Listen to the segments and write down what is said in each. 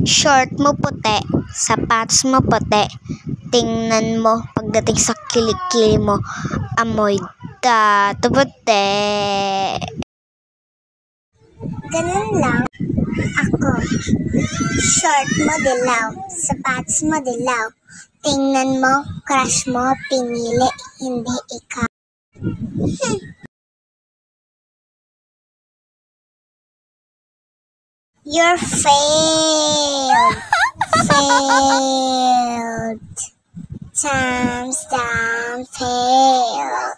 Short mo puti, sapatos mo puti, tingnan mo pagdating sa kilikili mo, amoy tato puti. Ganun lang ako. Short mo dilaw, sapatos mo dilaw, tingnan mo, crush mo, pinili, hindi ikaw. You're failed. Failed. Thumbs down, failed.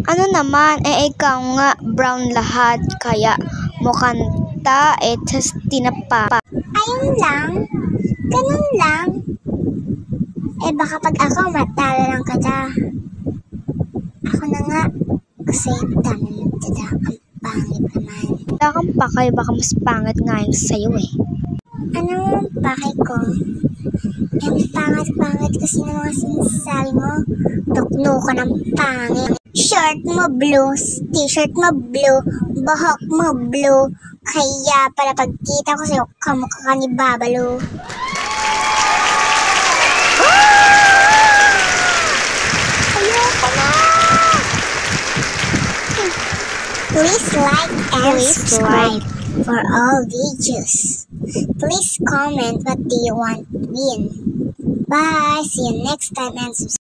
Ano naman, ikaw nga brown lahat, kaya mukhang tas tinapa. Ayun lang. Ganun lang. Baka pag ako matalo lang kita. Ako na nga. Kasi dami magdada. Ang pangit naman. Wala kang pakay, baka mas pangit nga yung sa'yo eh. Anong pakay ko? Ang pangit-pangit kasi ng mga sinasabi mo. Tukno ka ng pangit. Shirt mo blue, t-shirt mo blue, buhok mo blue. Kaya para pagkita ko sa'yo, kamukha ka ni Babalo. Ayoko na! Please like and subscribe for all videos. Please comment what do you want to win. Bye! See you next time and subscribe.